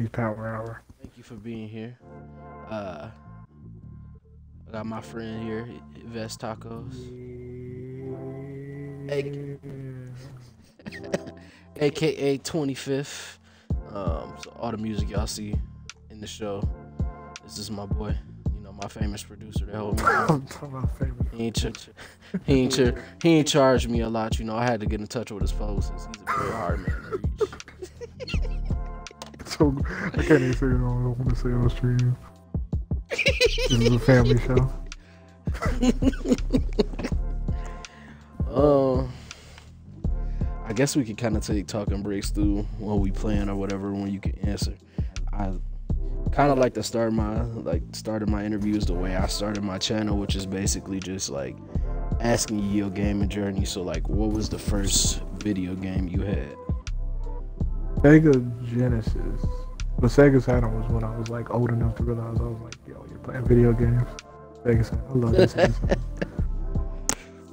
Manny's Power Hour. Thank you for being here. I got my friend here, Vest Tacos. AKA 25th. So all the music y'all see in the show, this is my boy. You know, my famous producer that helped me out. He ain't charged me a lot. You know, I had to get in touch with his folks since he's a very hard man to reach. So I can't even say it on. I want to say it on stream. This is a family show. I guess we could kind of take talking breaks through when we playing or whatever when you can answer. I kind of like to started my interviews the way I started my channel, which is basically just like asking you your gaming journey. So like, what was the first video game you had? Sega Genesis. But Sega Saturn was when I was like old enough to realize I was like, yo, you're playing video games. Sega Saturn. I love this.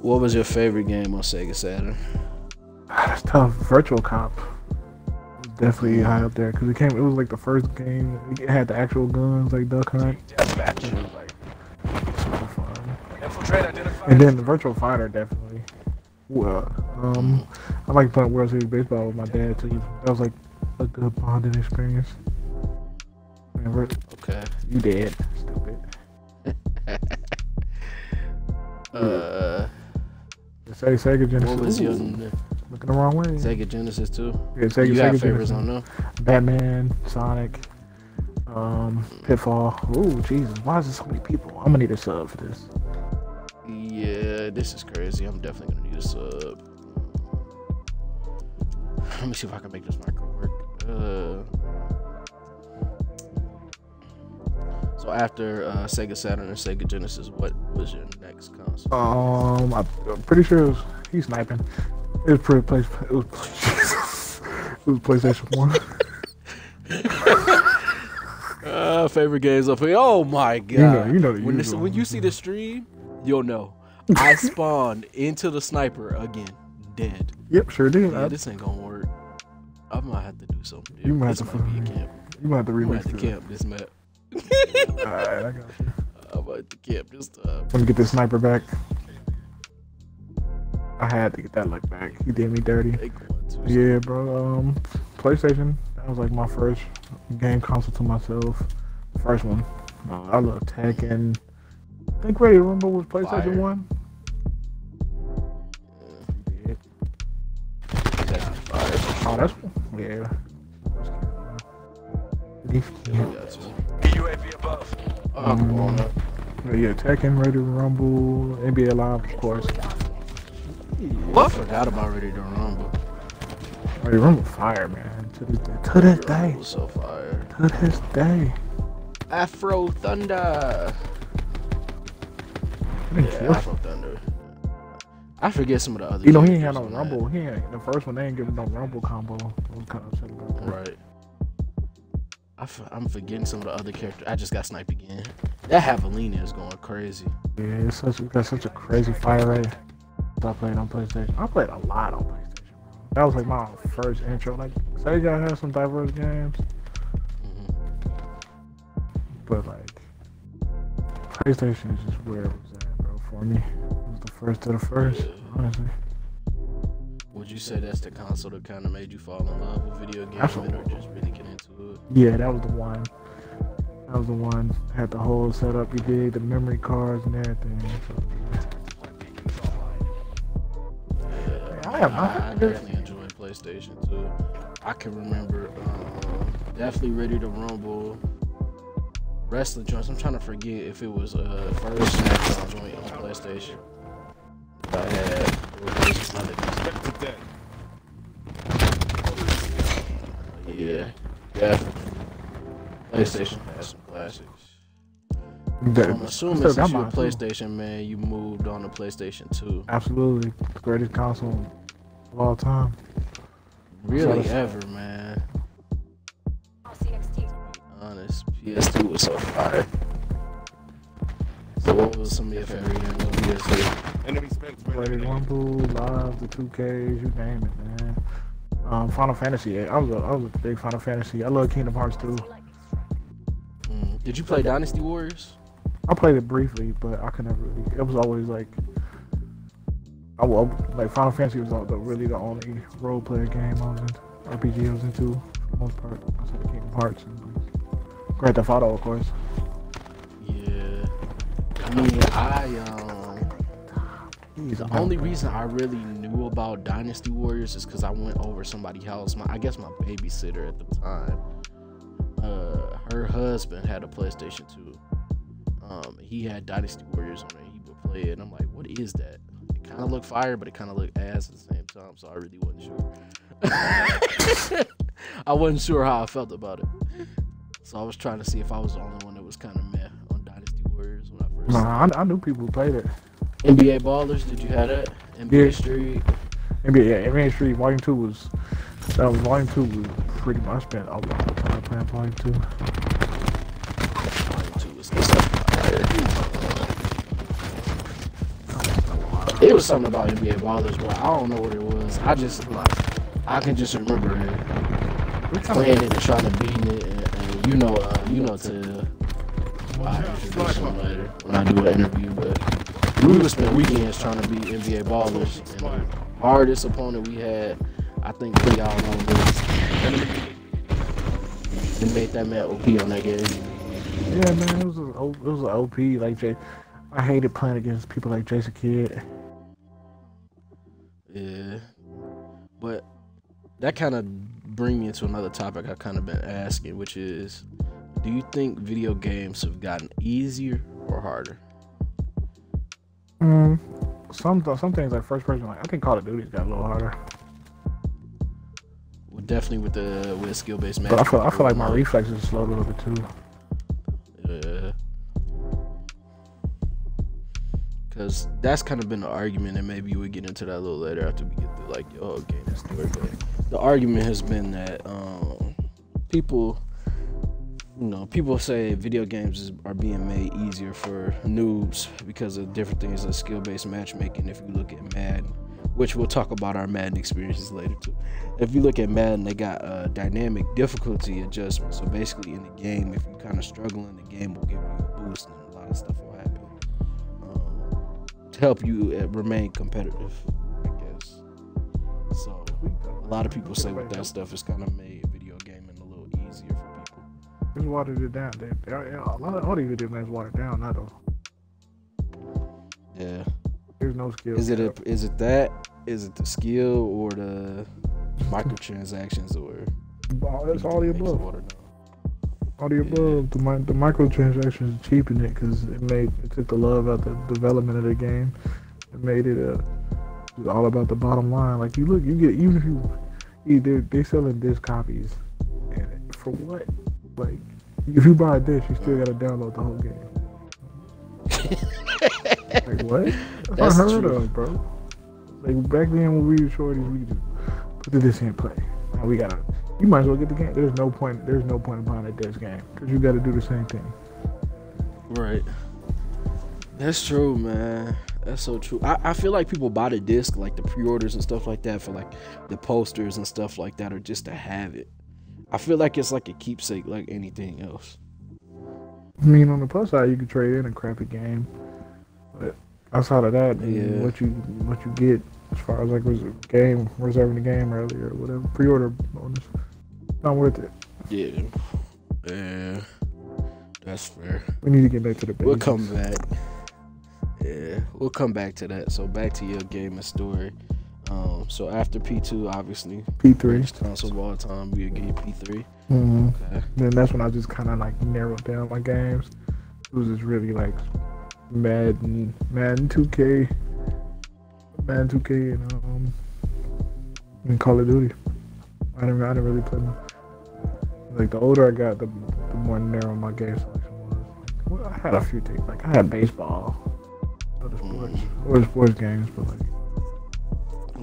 What was your favorite game on Sega Saturn? That's tough. Virtual Cop was definitely high up there because it was like the first game. It had the actual guns like Duck Hunt. It was like super fun. And then the Virtual Fighter definitely. Well, I like playing World Series baseball with my dad too. That was like a good bonding experience. Remember? Okay. You dead. Stupid. Sega Genesis. What was your looking the wrong way? Sega Genesis too? Yeah, Sega. You Sega got favorites Genesis. on there? Batman, Sonic, Pitfall. Oh Jesus! Why is there so many people? I'm gonna need a sub for this. Yeah, this is crazy. I'm definitely gonna need a sub. Let me see if I can make this micro work. So after Sega Saturn and Sega Genesis, what was your next console? I'm pretty sure he's sniping. It was PlayStation 1. Favorite games up here. Oh my god! You know when you see the stream, you'll know. I spawned into the sniper again, dead. Yep, sure did. Yeah, this ain't gonna work. I might have to do something. You might this have to might be a camp. You might have to I might release have to camp this map. Alright, I got you. I might have to camp this time. Let me get this sniper back. I had to get that look back. He did me dirty. Yeah, bro. PlayStation. That was like my first game console to myself. First one. I love Tekken. I think Ready to Rumble was PlayStation 1. Yeah. Oh, that's yeah. UAV above. Yeah, Tekken, Ready to Rumble, NBA Live, of course. I forgot about Ready to Rumble. Ready to Rumble fire, man. To this day. Was so fire. To this day. Afro Thunder. Yeah, Afro Thunder. I forget some of the other. You know, he ain't had no Rumble. He ain't the first one. They ain't giving no Rumble combo. I'm kind of upset about that. Right. I'm forgetting some of the other characters. I just got sniped again. That Javelina is going crazy. Yeah, it's got such a crazy fire rate. I played on PlayStation. I played a lot on PlayStation, bro. That was like my first intro. Like, Sega had some diverse games. But like, PlayStation is just where it was at, bro, for me. It was the first of the first, honestly. Would you say that's the console that kind of made you fall in love with video games or just really get into it? Yeah, that was the one. That was the one. Had the whole setup. You did the memory cards and everything. So, I definitely enjoy PlayStation too. I can remember definitely Ready to Rumble, wrestling joints. I'm trying to forget if it was first SmackDown joint on PlayStation. I had yeah, PlayStation has some classics. I'm assuming since you're a PlayStation man, you moved on to PlayStation 2. Absolutely, greatest console of all time. Really, ever, man. To be honest, PS2 was so fire. So what was some of your favorite games on PS2? Ready to Rumble, Live, the 2Ks, you name it, man. Final Fantasy. I was a big Final Fantasy. I love Kingdom Hearts too. Did you play Dynasty Warriors? I played it briefly, but I could never really. It was always like, like Final Fantasy was really the only role player game I was into, RPG I was into for the most part. Outside of Kingdom Hearts and like, Grand Theft Auto, of course. Yeah. I mean, the only reason I really knew about Dynasty Warriors is because I went over somebody's house. I guess my babysitter at the time. Her husband had a PlayStation 2. He had Dynasty Warriors on it. He would play it, and I'm like, "What is that?" It kind of looked fire, but it kind of looked ass at the same time. So I really wasn't sure. I wasn't sure how I felt about it. So I was trying to see if I was the only one that was kind of meh on Dynasty Warriors when I first. I knew people who played it. NBA Ballers, did you have that? NBA Street. NBA Street Volume 2 was. Volume 2 was pretty much. I spent a lot of time playing Volume 2. Volume 2 was It was something about NBA Ballers, but I don't know what it was. I can just remember it. Playing it and trying to beat it, and you know, to introduce him later when I do an interview, but we would spend weekends trying to beat NBA Ballers, and the hardest opponent we had, I think y'all know this. They made that man OP on that game. Yeah, man, it was an OP. Like I hated playing against people like Jason Kidd. Yeah, but that kind of bring me into another topic I kind of been asking, which is, do you think video games have gotten easier or harder? Some things like first person, like I think Call of Duty's got a little harder. Well, definitely with skill based match. But I feel like my reflexes slowed a little bit too. Yeah. Because that's kind of been the argument, and maybe we'll get into that a little later after we get through like your whole game story. But the argument has been that people say video games are being made easier for noobs because of different things like skill-based matchmaking. If you look at Madden, which we'll talk about our Madden experiences later too. If you look at Madden, they got dynamic difficulty adjustment. So basically in the game, if you're kind of struggling, the game will give you a boost and a lot of stuff will happen to help you remain competitive, I guess. So a lot of people say with that stuff, it's kind of made video gaming a little easier for people. It's watered it down. A lot of all these video games watered down. Not though. Yeah. There's no skill. Is it the skill or the microtransactions or? It's all the above. All the above. The microtransactions cheapened it because it took the love out the development of the game. It made it all about the bottom line. Like you get even if they selling disc copies, and for what? Like if you buy a disc, you still gotta download the whole game. Like what? That's unheard of, bro. Like back then when we were shorties, we just put the disc in play. Now you might as well get the game. There's no point in buying a disc game because you got to do the same thing. Right. That's true, man. That's so true. I feel like people buy the disc, like the pre-orders and stuff like that, for like the posters and stuff like that, or just to have it. I feel like it's like a keepsake, like anything else. I mean, on the plus side, you can trade in a crappy game, but outside of that, what you get as far as like reserving the game early or whatever, pre-order bonus, not worth it. Yeah, that's fair. We need to get back to the basics. We'll come back. Yeah, we'll come back to that. So back to your gaming story. So after P2, obviously P3 console of all time, we get P3. Mm-hmm. Okay. Then that's when I just kind of like narrowed down my games. It was just really like Madden 2K, and Call of Duty. I didn't really play them. Like the older I got, the more narrow my game selection was. Like, well, I had a few things. Like I had baseball, other sports games, but like.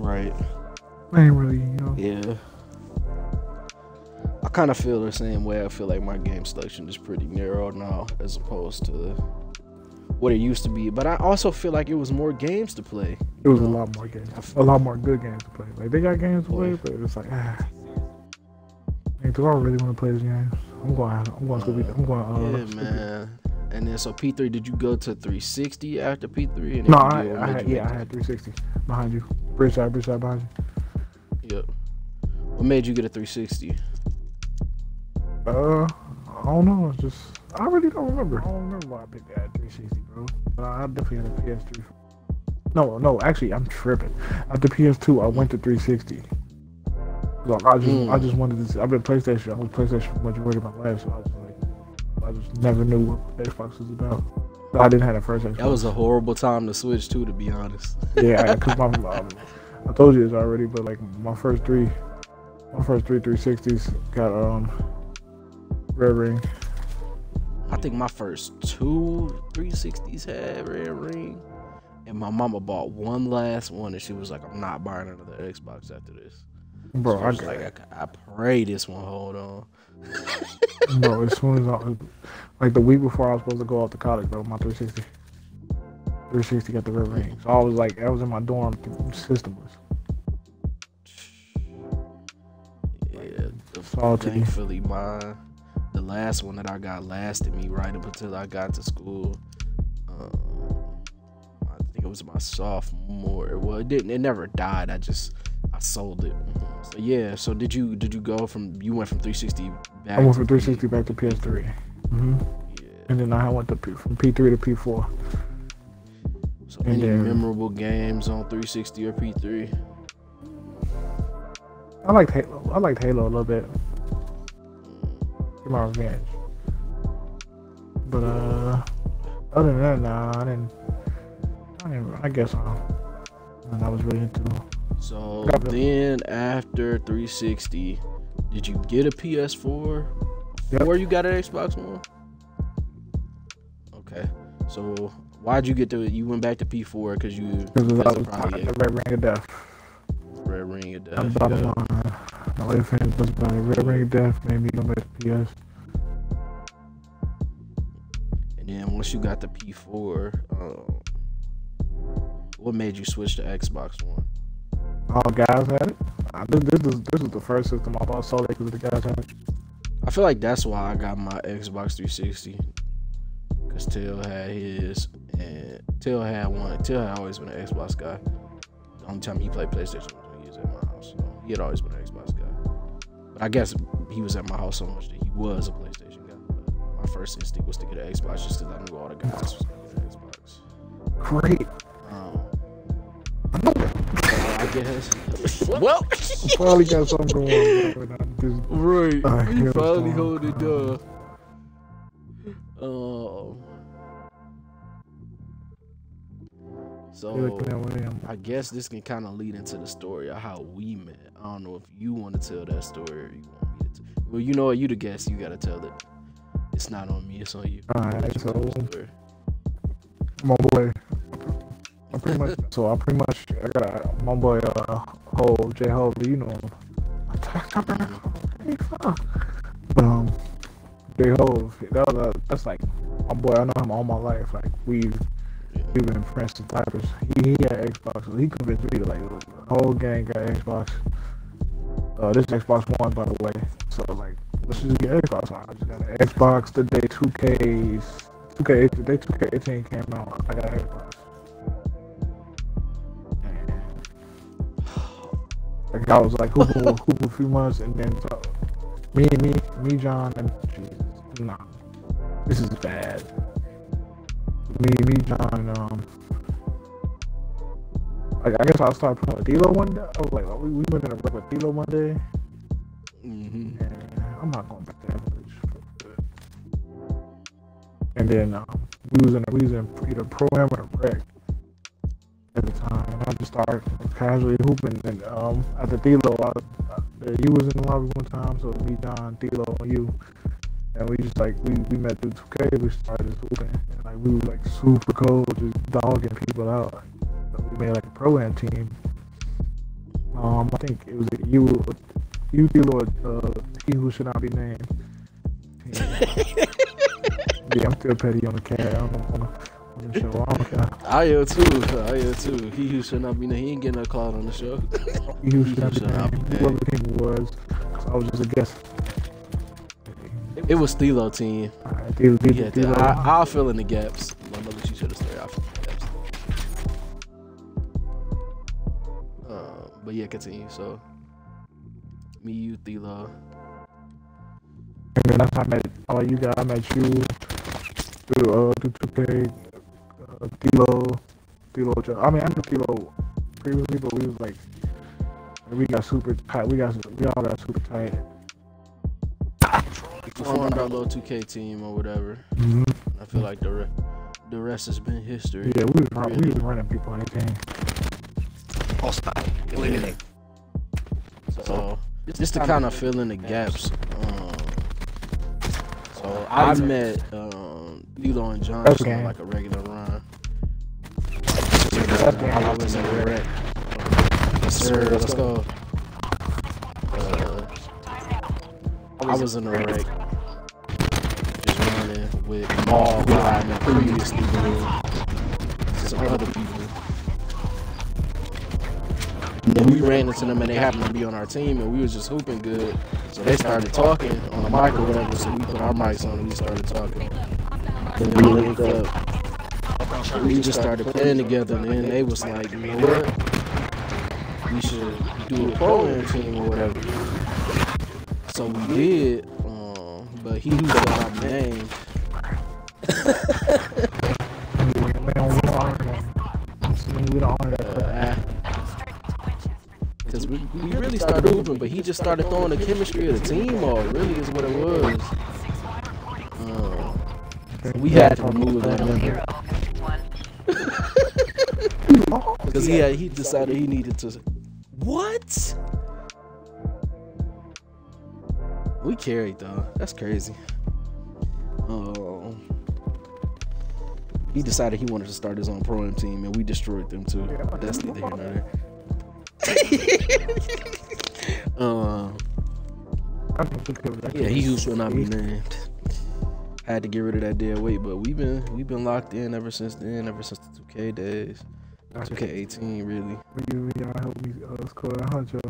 Right. I ain't really, Yeah. I kind of feel the same way. I feel like my game selection is pretty narrow now, as opposed to what it used to be. But I also feel like it was more games to play. It was a lot more games, a lot more good games to play. Like they got games to play, but it's like, do I really want to play this game? I'm going. Yeah, man. And then so P3, did you go to 360 after P3? No, I had 360 behind you. Bridge side behind you. Yep. What made you get a 360? I don't know. It's just I really don't remember. I don't remember why I picked that 360, bro. But I definitely had a PS3. No, actually, I'm tripping. After PS2, I went to 360. Like, I just wanted to. I've been PlayStation. I was PlayStation for majority of my life, so I just never knew what Xbox was about. So I didn't have the first Xbox. That was a horrible time to switch to be honest. Yeah, because I told you this already, but like my first three 360s got red ring. I think my first 2 360s had red ring, and my mama bought one last one, and she was like, "I'm not buying another Xbox after this." Bro, so I pray this one hold on. Bro, as soon as like the week before I was supposed to go off to college, bro, my 360 got the red ring. So I was like, I was in my dorm system. Yeah, thankfully the last one that I got lasted me right up until I got to school. I think it was my sophomore. Well, it never died. I sold it. So yeah. So did you go from? You went from 360 back? I went from 360 back to PS3. Yeah. And then I went from P3 to P4. So any memorable games on 360 or P3? I liked Halo. I liked Halo a little bit. Get my revenge. But other than that, nah, I didn't. I guess and I was really into. So then after 360, did you get a PS4? Before you got an Xbox One? Okay. So why'd you get to it? You went back to P4 because I was probably the red ring of death. Red ring of death. My way friends was about it. Red ring of death made me go back to PS. And then once you got the P4, what made you switch to Xbox One? All guys had it. This was the first system I bought solely because the guys had it. I feel like that's why I got my Xbox 360. Because Tail had his, and Tail had one. Tail had always been an Xbox guy. The only time he played PlayStation was when he was at my house. So he had always been an Xbox guy. But I guess he was at my house so much that he was a PlayStation guy. But my first instinct was to get an Xbox just because I knew all the guys was going to get an Xbox. Great. I guess. Well, probably got something going on. Right. He finally hold it down. So I guess this can kind of lead into the story of how we met. I don't know if you want to tell that story or you want me to. Well, you know what? You the guest. You gotta tell it. It's not on me. It's on you. All right. So my boy. I got my boy J Ho, you know him. But J Ho, that's like my boy. I know him all my life. Like we've been friends since diapers. He had Xbox, so he convinced me to like the whole gang got Xbox. This is Xbox One, by the way. So like, let's just get Xbox. I just got an Xbox the day 2K18 came out. I got an Xbox. Like I was like hooping a few months, and then me, John, and Jesus, nah, this is bad. Me, John, like I guess I started playing with D-Lo one day. I was like, we went in a break with D-Lo one day. And I'm not going back to that village. And then we was in either pro-am or rec at the time, and I just started casually hooping. And at the D-Lo, you was in the lobby one time, so me, John, D-Lo, and you, and we just like we met through 2K. We started just hooping, and like we were like super cold, just dogging people out. Like, so we made like a pro-am team. I think it was you, D-Lo, he who should not be named. Yeah, I'm still petty on the cat. On on the show. I don't care. I am too. He who should not be named. He ain't getting a cloud on the show. He who should not be named. Whoever the king was, I was just a guess. It was Thilo team. Thilo. I'll fill in the gaps. My mother, she should have started. I'll fill in the gaps. But yeah, continue. So, me, you, Thilo. And then that's how I met all you guys. I met you through 2K, Thilo. I mean, I knew Thilo previously, but we was like, we got super tight. We all got super tight. We formed our little 2K team or whatever. Mm-hmm. I feel like the rest has been history. Yeah, we was running people on the team. Eliminate. So just to kind of fill in the gaps. So I met Thilo and Johnson on like a regular run. I was in the wreck. Yes, sir. Let's go. I was in the wreck. Just running with Maul, who I met previously, some other people. And then we ran into them and they happened to be on our team and we was just hooping good. So they started talking on the mic or whatever, so we put our mics on and we started talking. And then we linked up. We just started playing together and then they was like, you know what? We should do a pro-am team or whatever. So we did, but he was not named. Because we really started hooping, but he just started throwing the chemistry of the team off, really is what it was. We had to remove that. Because he decided he needed to. What? We carried though. That's crazy. He decided he wanted to start his own pro-am team, and we destroyed them too. That's neither here nor there. Yeah, he who shall not be named. Had to get rid of that dead weight, but we've been locked in ever since then. Ever since the 2K days, 2K18 really. Y'all helped me score a honcho.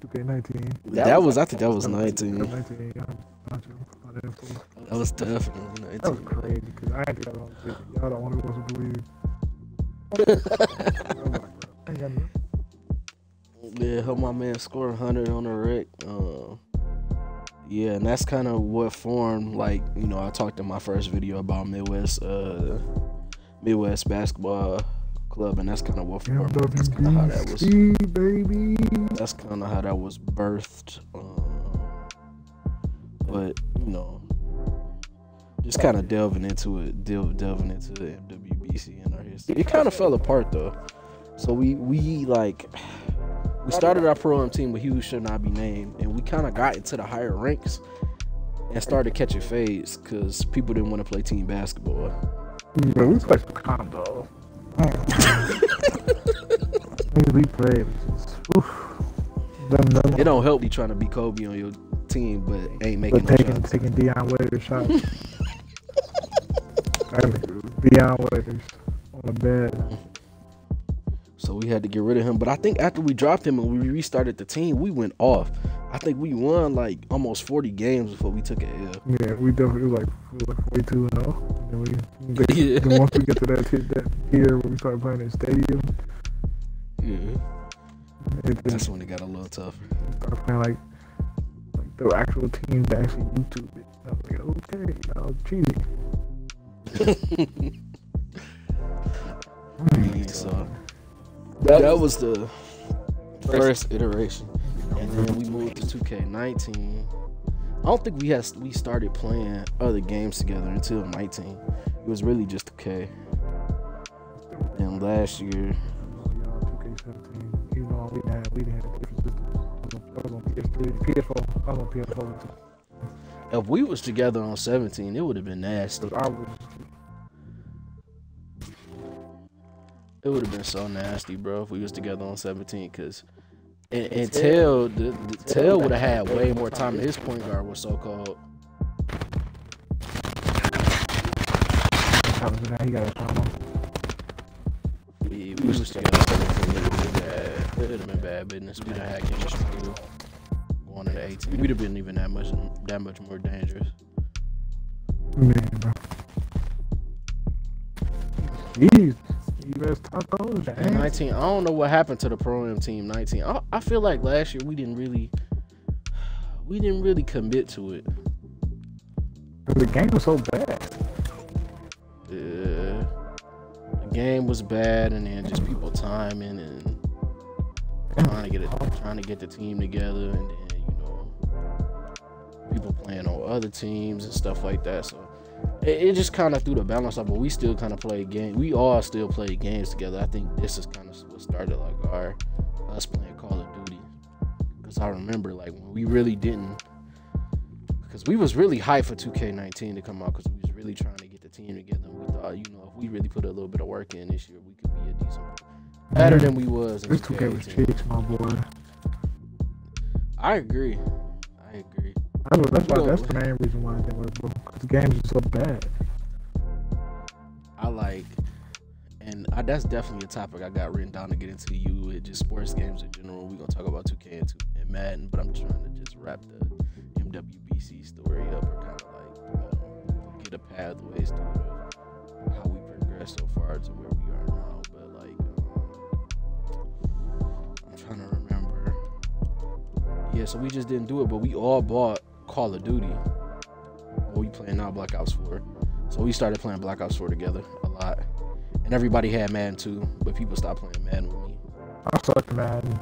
2K19. I think that was 19. That was definitely 19. That was crazy because I ain't think that was y'all don't want to believe. Yeah, help my man score 100 on the rec. Yeah, and that's kind of what formed, like, you know, I talked in my first video about Midwest basketball club, and that's kind of what formed. That's kind of how that was. Baby. That's kind of how that was birthed. But you know, just kind of delving into delving into the MWBC and our history. It kind of fell apart though. So we started our pro-am team with He Who Should Not Be Named, and we kind of got into the higher ranks and started catching fades because people didn't want to play team basketball. Bro, we played some condo. We played. It don't help you trying to be Kobe on your team, but ain't making no shots. Taking Deion Waiters shots. Deion Waiters on the bed. So we had to get rid of him. But I think after we dropped him and we restarted the team, we went off. I think we won like almost 40 games before we took an L. Yeah, we definitely was like 42 and 0. And then once we get to that year when we started playing in the stadium, that's when it got a little tougher. We started playing like the actual teams that actually YouTube it. I was like, okay, that was cheating. So that was the first iteration, and then we moved to 2K19. I don't think we started playing other games together until 19. It was really just 2K. And last year, 2K17, even though we didn't have different systems. I was on PS3, PS4. I was on PS4 too. If we was together on 17, it would have been nasty. It would have been so nasty, bro, if we was together on 17, because and Tail would have had way more time. His point guard was so cold. He got a problem. we was together, it would have been bad business. We'd have had chemistry too. Going into 18, we'd have been even that much more dangerous. Man, bro. Jeez, you guys tacos. 19. I don't know what happened to the Pro-Am team. 19. I feel like last year we didn't really commit to it. The game was so bad. The game was bad, and then just people timing and trying to get the team together, and then people playing on other teams and stuff like that. So it just kind of threw the balance up. But we still kind of played games. We all still played games together. I think this is kind of what started like us playing Call of Duty. Because I remember like when we really didn't. Because we was really hyped for 2K19 to come out, because we was really trying to get the team together. And we thought, if we really put a little bit of work in this year, we could be a decent, better than we was. This 2K was cheeks, my boy. I agree. That's the main reason why they were, bro. Because the games are so bad. That's definitely a topic I got written down to get into you. It just sports games in general. We're gonna talk about 2K and Madden, but I'm trying to just wrap the MWBC story up, or kind of like get a pathways to how we progress so far to where we are now. But like, I'm trying to remember. Yeah, so we just didn't do it, but we all bought Call of Duty. What we playing now, Black Ops 4. So we started playing Black Ops 4 together a lot. And everybody had Madden too, but people stopped playing Madden with me. I sucked Madden.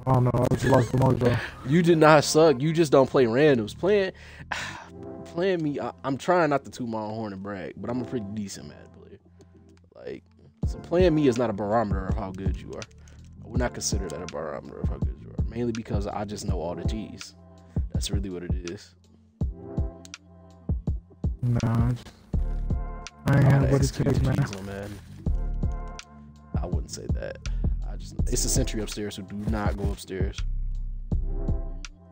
I don't know, I just lost the mojo. You did not suck. You just don't play randoms. Playing me, I'm trying not to toot my own horn and brag, but I'm a pretty decent Madden player. Like, so playing me is not a barometer of how good you are. I would not consider that a barometer of how good you are. Mainly because I just know all the G's. That's really what it is. Nah, I ain't had what it takes, man. I wouldn't say that. It's a Sentry upstairs, so do not go upstairs.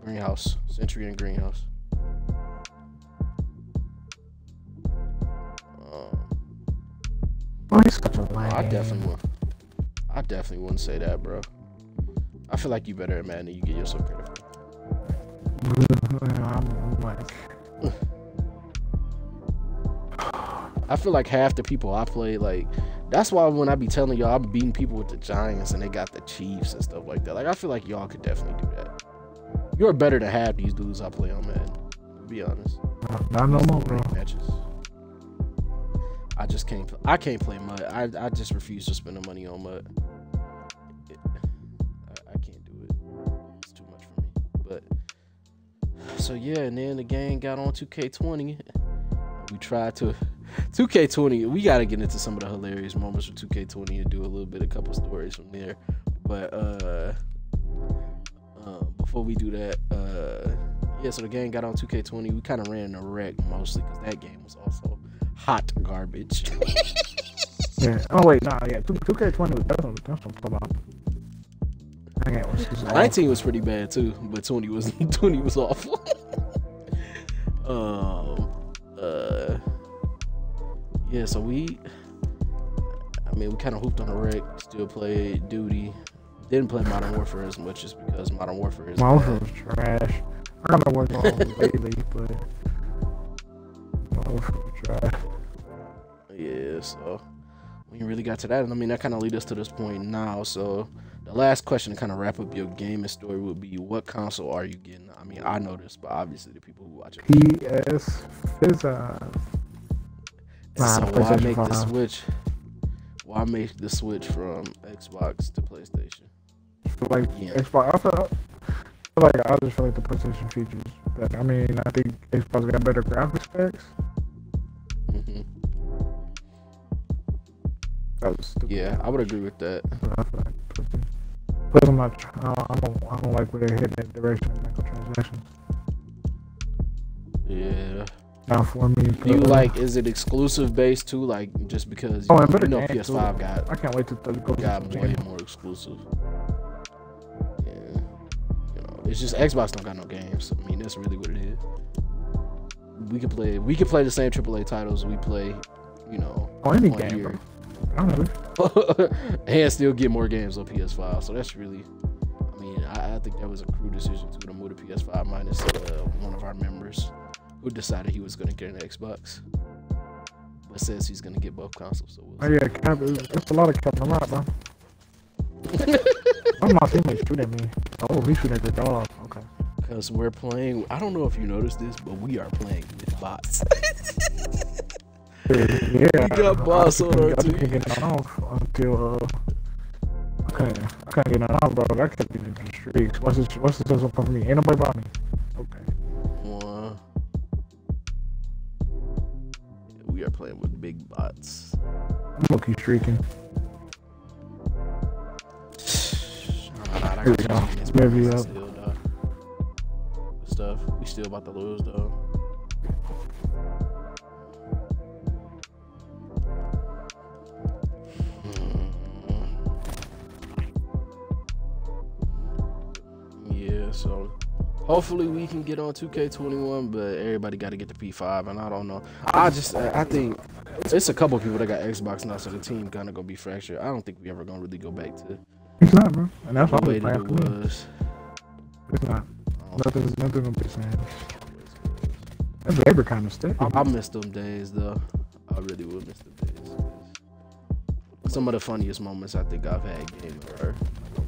Greenhouse. Sentry and Greenhouse. He's such a lame. I definitely wouldn't say that, bro. I feel like you better at Madden than you get yourself credit for. I'm like... I feel like half the people I play, like, that's why when I be telling y'all I'm beating people with the Giants and they got the Chiefs and stuff like that, like, I feel like y'all could definitely do that. You're better than half these dudes I play on Madden, to be honest. Not no more, bro. Matches. I can't play Mud. I just refuse to spend the money on Mud. I can't do it. It's too much for me. But so yeah, and then the gang got on 2K20. We tried to 2K20. We got to get into some of the hilarious moments from 2K20 and do a couple stories from there. But before we do that, yeah, so the gang got on 2K20. We kind of ran a wreck mostly because that game was also hot garbage. Yeah. Oh wait, nah, yeah. 2K20 was that's what I'm talking about. 19 was pretty bad too, but 20 was awful. Yeah, so we kind of hooped on the wreck. Still played Duty. Didn't play Modern Warfare as much just because Modern Warfare is was trash. I don't know what's on lately, but Modern Warfare was trash. Yeah, so we really got to that, and that kind of lead us to this point now. So the last question to kind of wrap up your gaming story would be, what console are you getting? I know this, but obviously the people who watch it. PS5. So why make the switch? Why make the switch from Xbox to PlayStation? Xbox. I feel like the PlayStation features better. I think Xbox got better graphics specs. Mm-hmm. Yeah, I would agree with that. Plus, I don't like where they're heading in the direction of microtransactions. Yeah. Not for me. Do you is it exclusive based too? Like, just because PS5 got. I can't wait to go. Got way more exclusive. Yeah. It's just Xbox don't got no games. That's really what it is. We can play the same AAA titles we play. Any game. Bro. I don't know. and still get more games on PS5. So that's really, I mean, I think that was a cruel decision to move to PS5 minus one of our members who decided he was going to get an Xbox, but says he's going to get both consoles. So oh yeah, cap. It's a lot of cap. I'm not, bro. One of my teammates shooting at me. Oh, he's shooting at the dog. Okay. Because we're playing, I don't know if you noticed this, but we are playing with bots. Yeah, we got bots on our team. I can't get off until I can't get off, bro. I can't get into the streaks. What's this one from me? Ain't nobody about me. Okay. We are playing with big bots. I'm low-key streaking. Here we go. Maybe up. Stuff. We still about to lose though. Yeah, so hopefully we can get on 2K21, but everybody got to get the P5, and I don't know. I think it's a couple people that got Xbox now, so the team kind of gonna be fractured. I don't think we ever gonna really go back to. It's not, bro. And that's the what way that it was. It's not. Nothing gonna be the same. That labor kind of stuff. I miss them days though. I really will miss them days. Some of the funniest moments I think I've had gaming are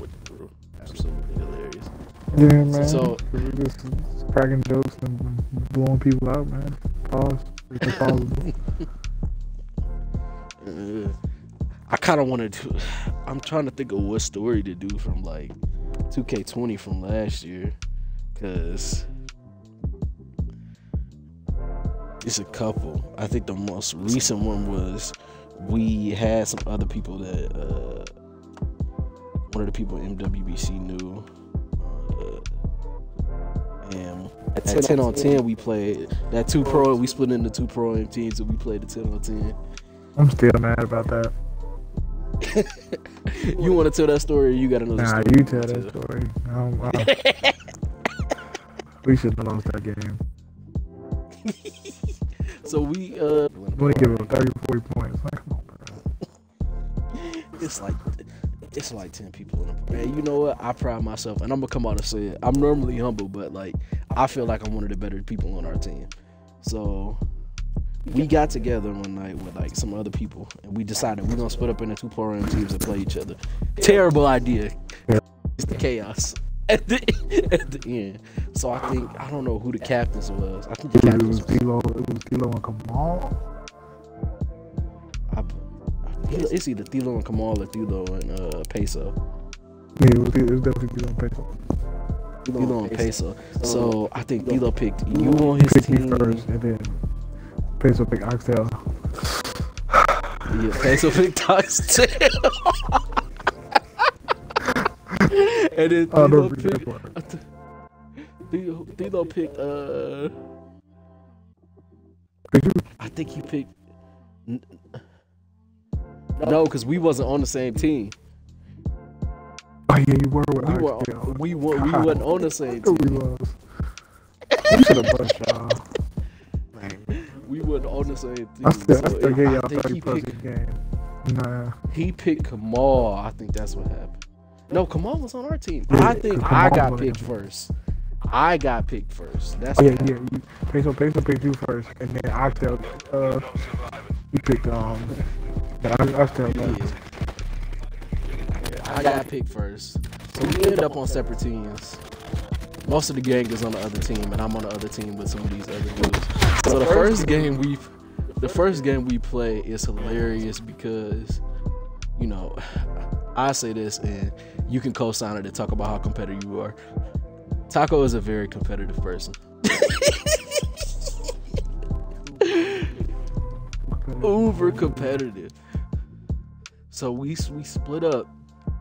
with the crew. Absolutely hilarious. Yeah, man. So we're just cracking jokes and blowing people out, man. Pause. It's impossible. I kind of want to do. I'm trying to think of what story to do from like 2K20 from last year, cause it's a couple. I think the most recent one was we had some other people that one of the people in MWBC knew, and at 10 on 10 we played that 2 pro. We split into 2 pro M teams, and we played the 10 on 10. I'm still mad about that. You want to tell that story? Or you got another story? Nah, you tell that story. We should have lost that game. So we only give it 30, 40 points. Like, come on, bro. It's like 10 people in a party. And you know what? I pride myself, and I'm gonna come out and say it. I'm normally humble, but like I feel like I'm one of the better people on our team. So we got together one night with like some other people, and we decided we're gonna split up into 2 pro teams and play each other. Terrible idea. It's the chaos at the end. So I don't know who the captains was. I think the captains was Tilo and Kamal. It's either Thilo and Kamal or Thilo and Peso. Yeah, it was definitely Thilo and Peso. Thilo and Peso. So I think Thilo picked you on his team first, and then Peso picked Oxtail. Yeah, Peso picked Oxtail. And then Thilo picked I think he picked no, because we wasn't on the same team. Oh yeah, you were with Oxtail. We wasn't on the same team. We was. We should have brushed y'all. We wasn't on the same team. I still gave y'all 30 plus this game. Nah. He picked Kamal. I think that's what happened. No, Kamal was on our team. Yeah, I think I got picked first. That's yeah. Peso picked you first, and then Oxtail, you picked Oxtail. Yeah, I got picked first. So we ended up on separate teams. Most of the gang is on the other team, and I'm on the other team with some of these other dudes. So the first game we play is hilarious because, you know, I say this and you can co-sign it to talk about how competitive you are. Taco is a very competitive person. Uber competitive. So we split up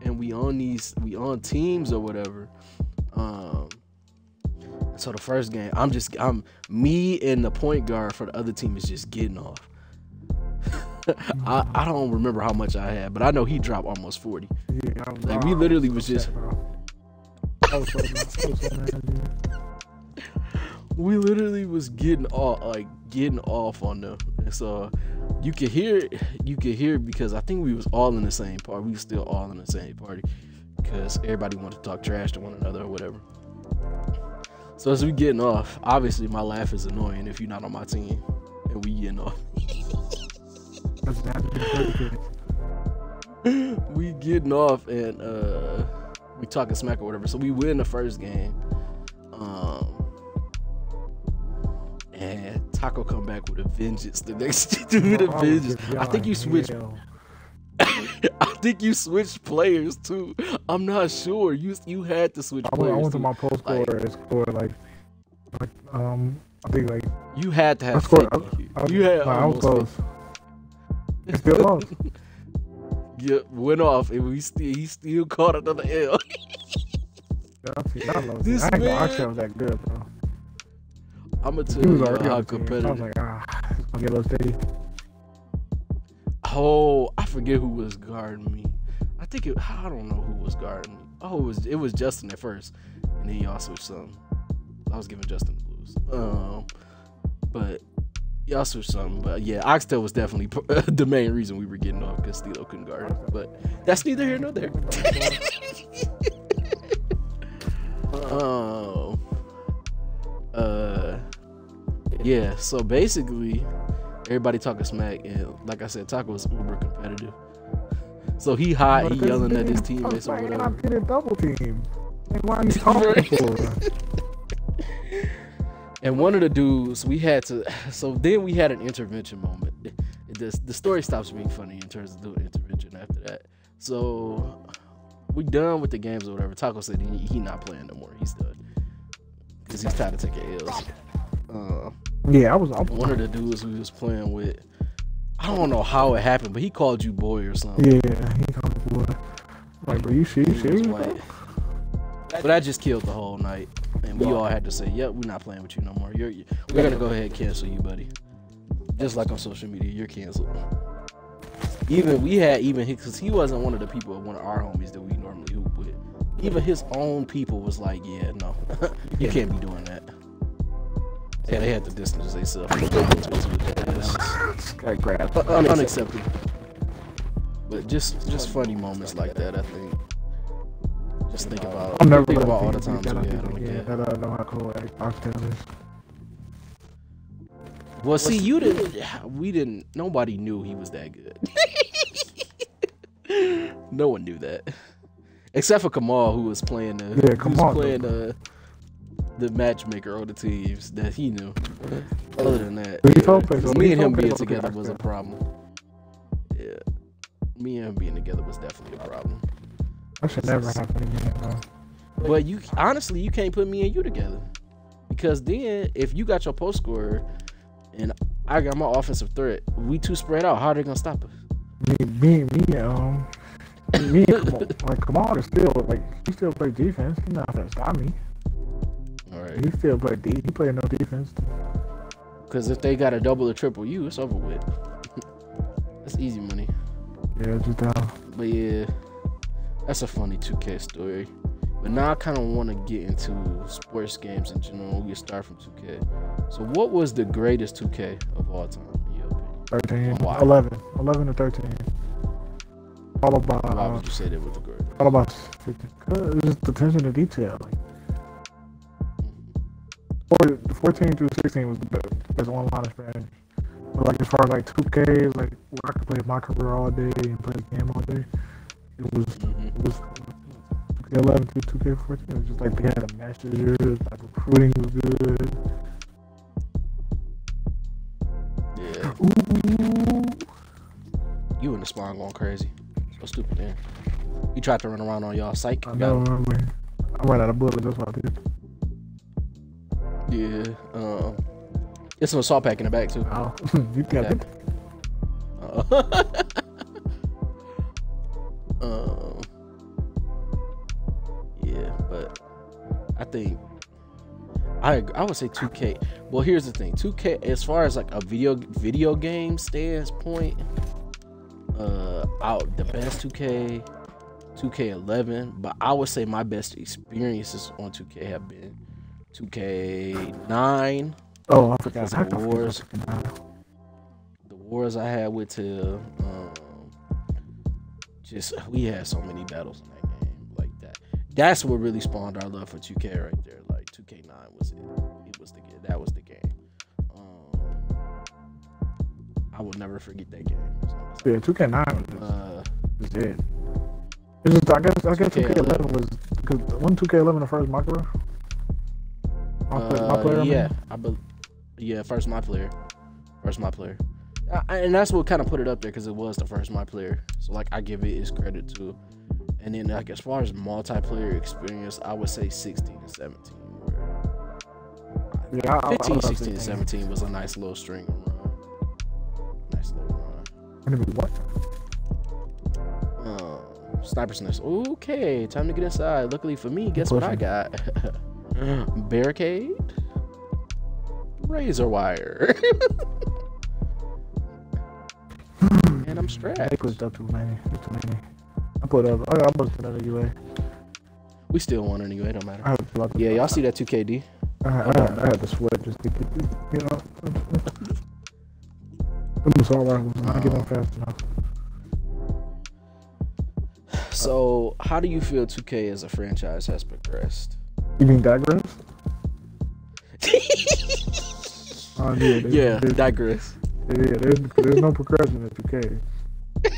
and we on teams or whatever. So the first game, I'm me and the point guard for the other team is just getting off. I don't remember how much I had, but I know he dropped almost 40. Yeah, like we literally was just. We literally was getting off on them, So you could hear because I think we was all in the same party. We was still all in the same party because everybody wanted to talk trash to one another or whatever. So as we getting off, obviously my laugh is annoying if you're not on my team, and we getting off. We getting off and we talking smack or whatever. So we win the first game. And Taco come back with a vengeance. The next dude with a vengeance. I think you switched. I think you switched players too. I'm not sure. You had to switch players. I went to my post score and scored like I think like you had to have. You had. I was close. It's still close. Yeah, went off and he still caught another L. This man, I was that good, bro. I'm gonna tell you how competitive. I was like, I'm gonna get a little steady. Oh, I forget who was guarding me. I don't know who was guarding me. Oh, it was Justin at first, and then y'all switched something. I was giving Justin the blues. But y'all switched something. But yeah, Oxtail was definitely the main reason we were getting off because Stilo couldn't guard him. But that's neither here nor there. Yeah, so basically everybody talking smack, and like I said, Taco was uber competitive. So he hot, he yelling at his teammates or whatever. I'm getting double team. Like, why are you talking for? And one of the dudes, so then we had an intervention moment. The story stops being funny in terms of doing intervention after that. So we done with the games or whatever. Taco said he not playing no more. He's done because he's tired of taking L's. Yeah, I was one of the dudes we was playing with. I don't know how it happened, but he called you boy or something. Yeah, he called me boy. Like, bro, you serious? But that just killed the whole night, and we all had to say, "Yep, we're not playing with you no more. We're gonna go ahead and cancel you, buddy." Just like on social media, you're canceled. Because he wasn't one of the people, one of our homies that we normally hoop with. Even his own people was like, "Yeah, no, you can't be doing that." Yeah, they had to distance themselves. Unacceptable. But just funny moments like that, I think. Just think about all the times we had on the game. I don't know how cool Oxtail is. Well, see, nobody knew he was that good. No one knew that. Except for Kamal, who was playing the matchmaker on the teams that he knew. Other than that, me and him being together was a problem. Yeah, me and him being together was definitely a problem. That should never happen again, bro. But you can't put me and you together, because then if you got your post scorer and I got my offensive threat, we two spread out. How are they gonna stop us? Me, like Kamal is still he still play defense. He's not gonna stop me. All right. He still play D. He play no defense. Because if they got a double or triple you, it's over with. That's easy money. Yeah, just down. But yeah, that's a funny 2K story. But now I kind of want to get into sports games in general. We can start from 2K. So what was the greatest 2K of all time in your opinion? 13. Wow. 11 or 13. Followed by. Why would you say that with the greatest? Followed by 15. Cause it's just attention to detail. 14 through 16 was the best online strategy. But as far as 2K, where I could play my career all day and play the game all day, it was 2K11 through 2K14. It was just they had the messages, recruiting was good. Yeah. Ooh. You in the spawn going crazy. So stupid, man. You tried to run around on y'all psych. I know, I ran out of bullets, that's what I did. Yeah, it's an assault pack in the back too. Oh, you got it. Yeah, but I think I would say 2K. Well, here's the thing: 2K, as far as a video game standpoint, out the best 2K11. But I would say my best experiences on 2K have been 2K9. Oh, I forgot. Wars. wars I had with Till, we had so many battles in that game like that. That's what really spawned our love for 2K right there. Like 2K9 was it. It was the game. That was the game. I will never forget that game. Yeah, 2K9 was dead. It's just, I guess 2K11 was, because wasn't 2K11 the first my player? My player? Yeah, first my player. And that's what kind of put it up there, because it was the first my player. So like I give it its credit too. And then like as far as multiplayer experience, I would say 16 and 17. Yeah, 15, 16, and 17 was a nice little string run. Nice little run. What? Sniper Snitch. Okay, time to get inside. Luckily for me, guess what I got? Barricade. Razor wire. And I'm strapped. I pushed up too many. I put up. I pushed it out anyway. We still won anyway. Don't matter. Yeah, y'all see that 2KD? I had to sweat just to get, you know. It was all right. I get on fast enough. So, how do you feel 2K as a franchise has progressed? You mean digress? Digress. Yeah, there's no progression in 2K. I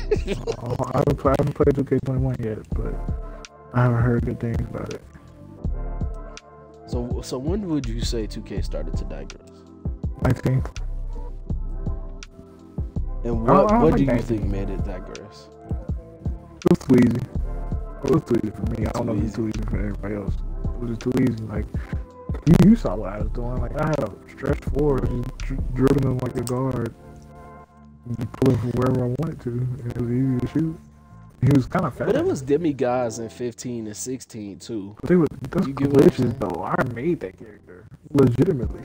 haven't played 2K21 yet, but I haven't heard good things about it. So when would you say 2K started to digress? 19. And what do you think made it digress? It was too easy. It was too easy for me. I don't know if it's too easy for everybody else. It was just too easy. Like, you saw what I was doing. Like, I had a stretch forward, just dribbling him like a guard, and pulling from wherever I wanted to, and it was easy to shoot. He was kind of fast. But it was demigods in 15 and 16 too. But those glitches though. I made that character legitimately.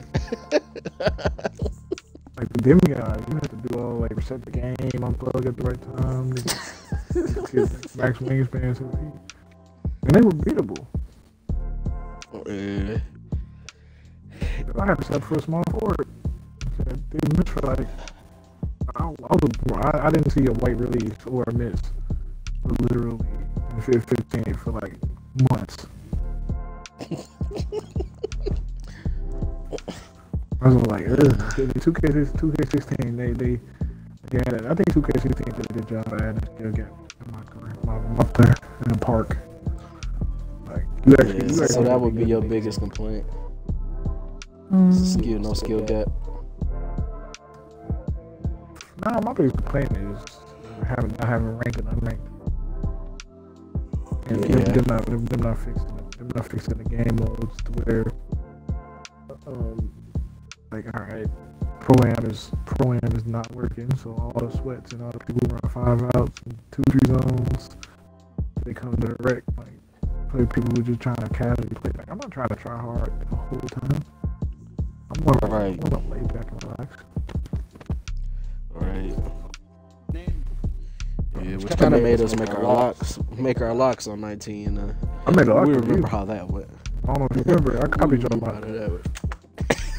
Like the demigod, you have to do all like reset the game, unplug at the right time, get max wingspan to the feet, and they were beatable. I had to set for a small forward. They missed for like I didn't see a white release or a miss. Literally in 15 for like months. I was like, 2K16, they had it. I think 2K16 did a good job at adding skill gap in my career. I'm up there in the park. Like, you actually, so that would be your biggest complaint? No skill gap? No, my biggest complaint is not having ranked and unranked. And them not fixing the game modes to where like, alright, pro-am is not working, so all the sweats and all the people who run 5 outs and 2-3 zones, they come direct. Like, play people who just trying to casually play. Like, I'm not trying to try hard the whole time. I'm more laid back and relaxed. Right. Yeah, which kind of made us make our locks on 19. I made a lock. We remember how that went. I don't know if you remember. I copied your lock.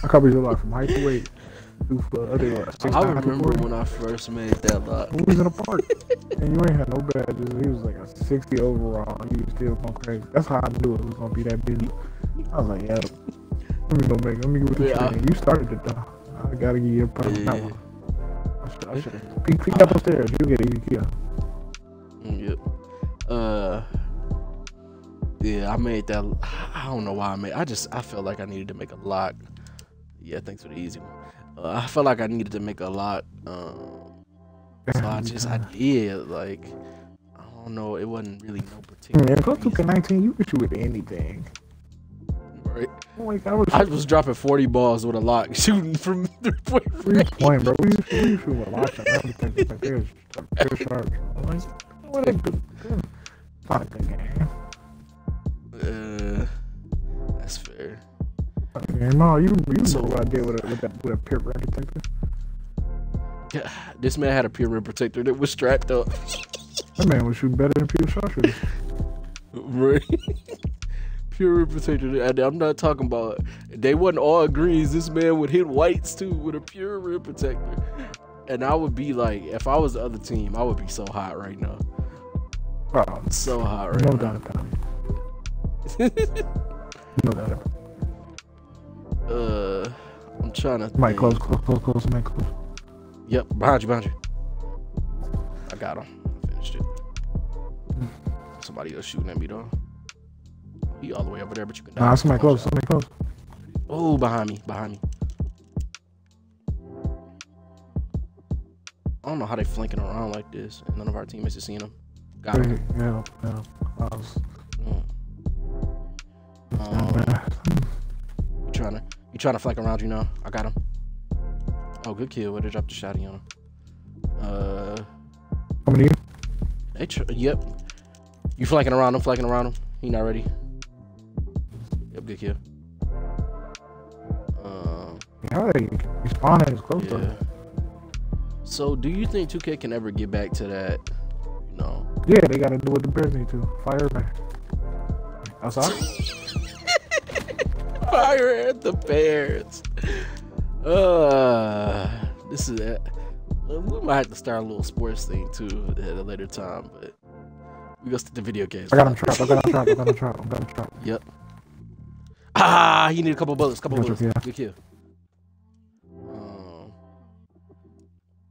I copied your lock from height to weight. I remember when I first made that lock. We was in a park, and you ain't had no badges. He was like a 60 overall. You was still going crazy. That's how I knew it was gonna be that busy. I was like, yeah, let me get with the training. You started it though. I gotta give you a part of that one. I should have. Peek up upstairs. You get it. Yep. Yeah, I made that. I don't know why I made. I felt like I needed to make a lock. Yeah, thanks for the easy one. I felt like I needed to make a lock. So I did. Like, I don't know. It wasn't really no particular. Man, plus 2K19, you can shoot with anything. Right. Like, I was dropping 40 balls with a lock, shooting from 3-point range. Bro. We shoot with a lock. They're sharp. What they do? It's not a good game. That's fair. Man, no, you know what I did with a pure red protector. Yeah, this man had a pure red protector that was strapped up. That man was shooting better than pure sharpshooters. Right. Pure red protector. I'm not talking about. They wasn't all greens. This man would hit whites too with a pure red protector. And I would be like, if I was the other team, I would be so hot right now. Oh, So hot right no now. doubt about it. No doubt about it. I'm trying to. Mike, close, Mike, close. Yep, behind you. I got him. I finished it. Somebody else shooting at me though. He all the way over there, but you can. Nah, somebody close. Oh, behind me. I don't know how they flanking around like this, and none of our teammates are seeing them. Got him. Yeah. You trying to flank around you now? I got him. Oh, good kill. Where they dropped the shotty on him? How many? Yep. You flanking around him. He not ready. Yep, good kill. Yeah, they respawning is close though. So, do you think 2K can ever get back to that? You know? Yeah, they gotta do what the Bears need to. Fire back. Outside? Fire at the Bears. This is it. We might have to start a little sports thing too at a later time, but we go to the video games. I got him trapped. Yep. He need a couple bullets. Yeah. Good kill.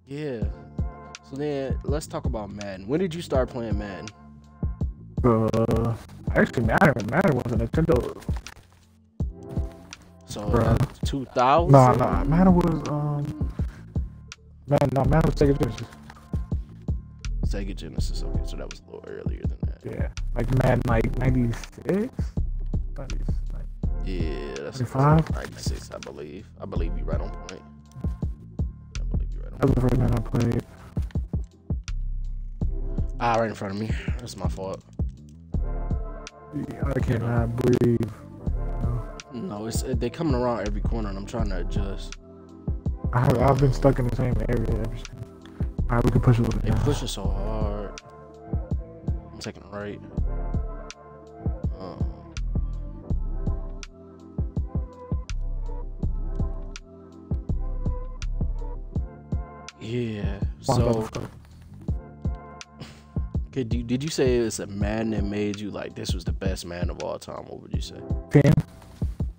Yeah. So then let's talk about Madden. When did you start playing Madden? Actually, Madden was a Nintendo. So 2000? No, Madden was Madden was Sega Genesis. Sega Genesis. Okay, so that was a little earlier than that. Yeah, like Madden, like 96. Yeah, that's 95? 96, I believe. I believe you right on point. That was the first Madden I played. Right in front of me. That's my fault. I cannot breathe. No, they're coming around every corner, and I'm trying to adjust. I've been stuck in the same area ever since. Alright, we can push a little bit. They're pushing so hard. I'm taking it right. Yeah. So, okay. Did you say it's a Madden that made you like this was the best Madden of all time? What would you say? 10?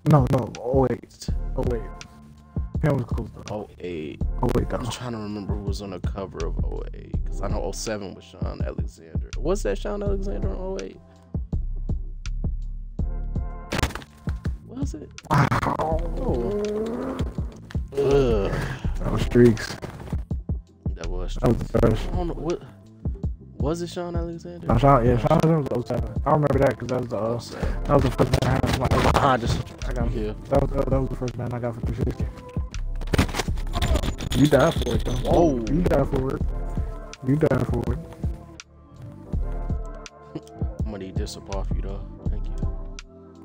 No. 08. 10 was close though. 08. 08 though. I'm trying to remember who was on the cover of 08 because I know 07 was Sean Alexander. Was that Sean Alexander on 08? Was it? Wow. Ugh. That was streaks. That was the first. I don't know what. Was it Sean Alexander? No, Sean Alexander was 07. I remember that because that was the first man I had. I got him. Yeah. That was the first man I got for 360. You died for it though. Whoa. You died for it. I'm gonna need this up off you though. Thank you.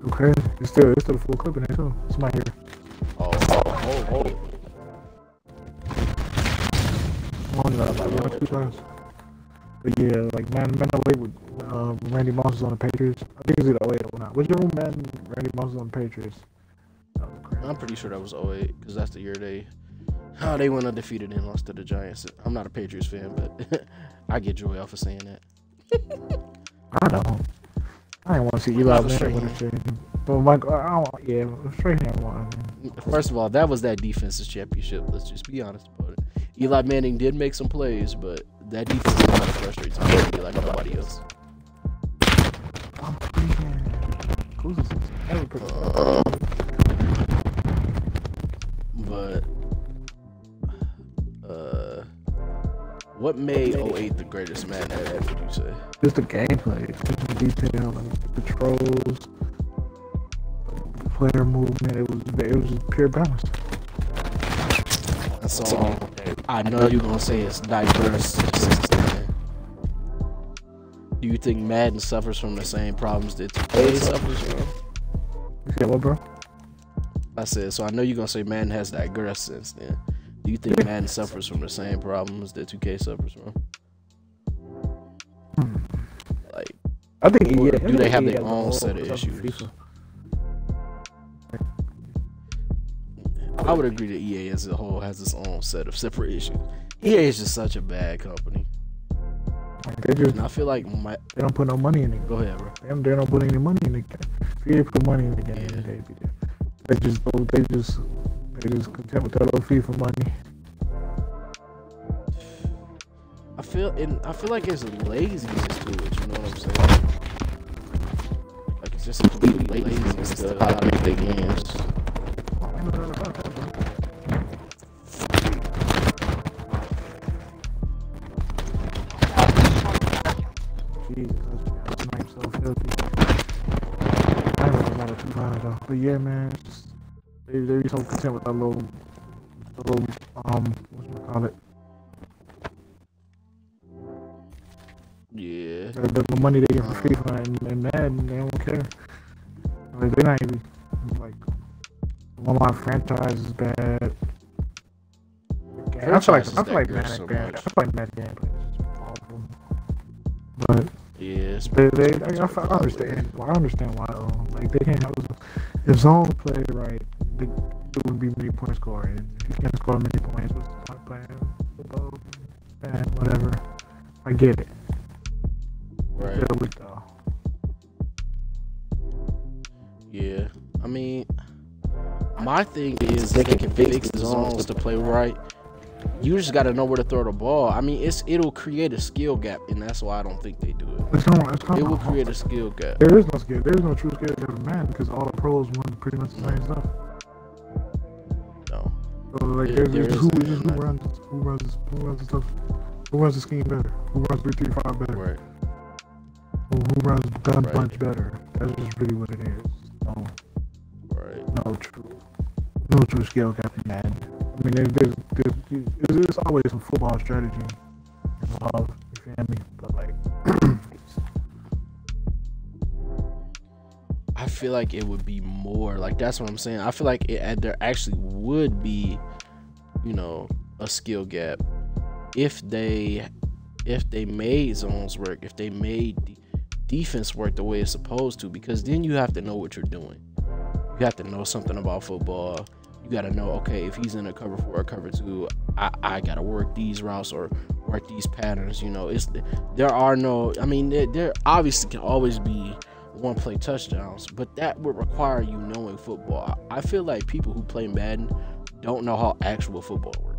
Okay. It's still the full clip in there too. Somebody here. Oh. But yeah, like man, 08 with Randy Moss was on the Patriots. I think it's either 08 or 09. What's your room, man? Randy Moss was on the Patriots. I'm pretty sure that was 08 because that's the year they went undefeated and lost to the Giants. I'm not a Patriots fan, but I get joy off of saying that. I don't know. I didn't want to see Eli Manning with a straight hand. But straight hand one. First of all, that was that defense's championship. Let's just be honest about it. Eli Manning did make some plays, but that defense is going to frustrate Tom Brady like nobody else. But what made 08 the greatest Madden ever, would you say? Just the gameplay, just the detail, like the controls, the player movement. It was just pure balance. So I know you're gonna say it's diverse. Do you think Madden suffers from the same problems that 2K suffers from? You said what, bro? I said, so I know you're gonna say Madden has digressed since then. Do you think Madden suffers from the same problems that 2K suffers from? Like, I think do they have their own set of issues? I would agree that EA as a whole has its own set of separate issues. EA is just such a bad company. Like, they just, And I feel like they don't put no money in it. Go ahead, bro. They don't put any money in the game. If you put money in the game, they just content with that little fee for money. I feel like it's laziness to it. You know what I'm saying? Like it's just a complete laziness to how to make their games. Jesus, that's nice, so filthy. I don't know about it too hard though. But yeah, man, they be so content with that little whatchamacallit. Yeah. The money they get for FIFA and Madden, they don't care. Like, they're not even, like, one of my franchise is bad. I feel like Madden gameplay is awful. But yes, I understand. Well, I understand why though. Like they can't have if zones play right, it wouldn't be many points scoring. If you can't score many points, what's the point playing football? And whatever. I get it. Right. Though. Yeah. I mean, my thing is they can fix the zones to play right. You just got to know where to throw the ball. I mean, it'll create a skill gap, and that's why I don't think they do it. It will create a skill gap. There is no skill. There is no true skill gap in Madden because all the pros want pretty much the same stuff. No. So like, who runs the stuff? Who runs the scheme better? Who runs 3-3-5 better? Right. Who runs gun punch better? That's just really what it is. No. Right. No true skill gap in Madden. I mean, there's always some football strategy involved, you feel me? But like, I feel like it would be more, like that's what I'm saying. I feel like there actually would be, you know, a skill gap if they made zones work, if they made defense work the way it's supposed to, because then you have to know what you're doing. You have to know something about football. You got to know, okay, if he's in a cover 4 or cover 2, I got to work these routes or work these patterns. You know, there obviously can always be one play touchdowns, but that would require you knowing football. I feel like people who play Madden don't know how actual football works.